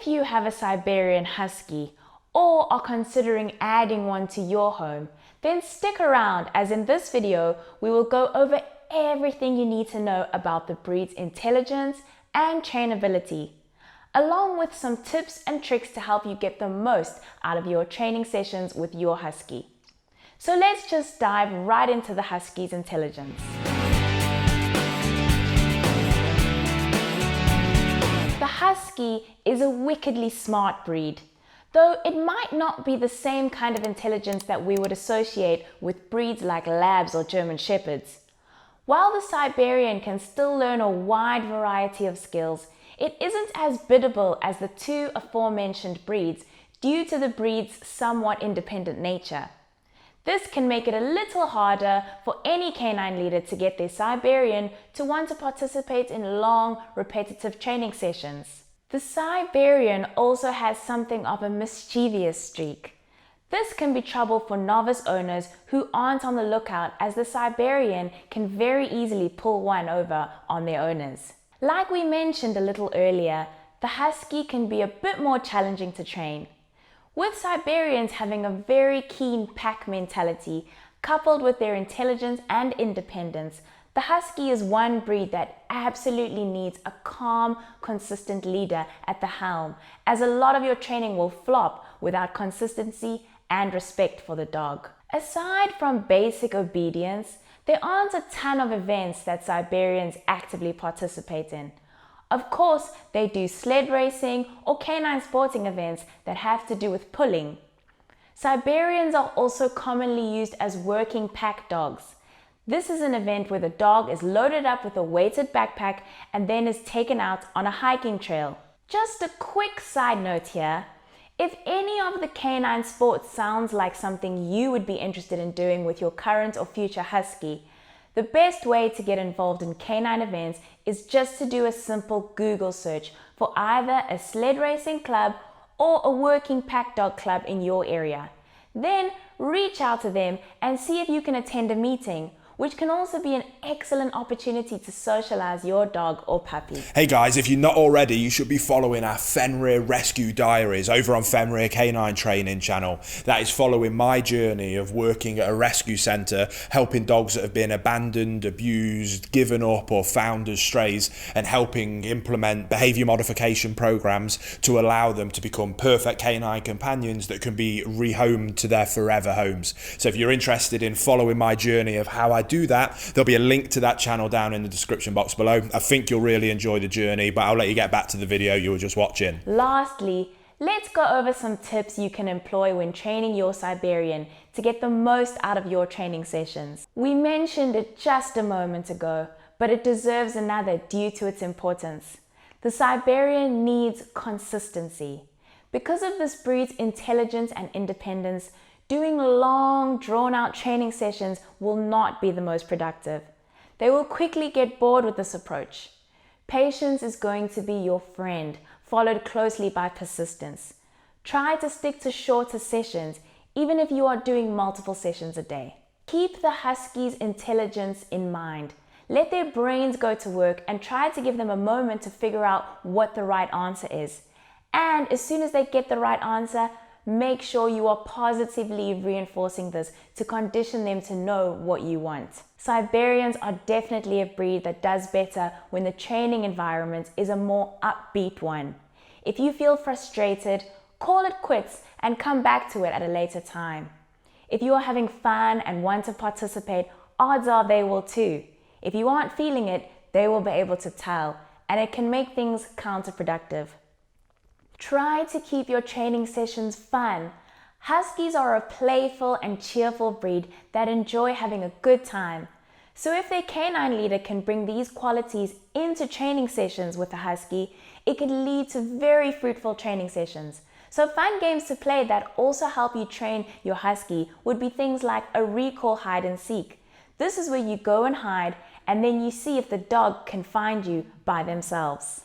If you have a Siberian Husky or are considering adding one to your home, then stick around, as in this video, we will go over everything you need to know about the breed's intelligence and trainability, along with some tips and tricks to help you get the most out of your training sessions with your Husky. So let's just dive right into the Husky's intelligence. The Husky is a wickedly smart breed, though it might not be the same kind of intelligence that we would associate with breeds like Labs or German Shepherds. While the Siberian can still learn a wide variety of skills, it isn't as biddable as the two aforementioned breeds due to the breed's somewhat independent nature. This can make it a little harder for any canine leader to get their Siberian to want to participate in long, repetitive training sessions. The Siberian also has something of a mischievous streak. This can be trouble for novice owners who aren't on the lookout, as the Siberian can very easily pull one over on their owners. Like we mentioned a little earlier, the Husky can be a bit more challenging to train. With Siberians having a very keen pack mentality, coupled with their intelligence and independence, the Husky is one breed that absolutely needs a calm, consistent leader at the helm, as a lot of your training will flop without consistency and respect for the dog. Aside from basic obedience, there aren't a ton of events that Siberians actively participate in. Of course, they do sled racing or canine sporting events that have to do with pulling. Siberians are also commonly used as working pack dogs. This is an event where the dog is loaded up with a weighted backpack and then is taken out on a hiking trail. Just a quick side note here. If any of the canine sports sounds like something you would be interested in doing with your current or future Husky, the best way to get involved in canine events is just to do a simple Google search for either a sled racing club or a working pack dog club in your area. Then reach out to them and see if you can attend a meeting, which can also be an excellent opportunity to socialize your dog or puppy. Hey guys, if you're not already, you should be following our Fenrir Rescue Diaries over on Fenrir Canine Training channel. That is following my journey of working at a rescue centre, helping dogs that have been abandoned, abused, given up or found as strays, and helping implement behaviour modification programs to allow them to become perfect canine companions that can be rehomed to their forever homes. So if you're interested in following my journey of how I do that, there'll be a link to that channel down in the description box below. I think you'll really enjoy the journey, but I'll let you get back to the video you were just watching. Lastly, let's go over some tips you can employ when training your Siberian to get the most out of your training sessions. We mentioned it just a moment ago, but it deserves another due to its importance. The Siberian needs consistency. Because of this breed's intelligence and independence, doing long, drawn-out training sessions will not be the most productive. They will quickly get bored with this approach. Patience is going to be your friend, followed closely by persistence. Try to stick to shorter sessions, even if you are doing multiple sessions a day. Keep the Husky's intelligence in mind. Let their brains go to work and try to give them a moment to figure out what the right answer is. And as soon as they get the right answer, make sure you are positively reinforcing this to condition them to know what you want. Siberians are definitely a breed that does better when the training environment is a more upbeat one. If you feel frustrated, call it quits and come back to it at a later time. If you are having fun and want to participate, odds are they will too. If you aren't feeling it, they will be able to tell, and it can make things counterproductive. Try to keep your training sessions fun. Huskies are a playful and cheerful breed that enjoy having a good time. So if their canine leader can bring these qualities into training sessions with a Husky, it can lead to very fruitful training sessions. So fun games to play that also help you train your Husky would be things like a recall hide and seek. This is where you go and hide, and then you see if the dog can find you by themselves.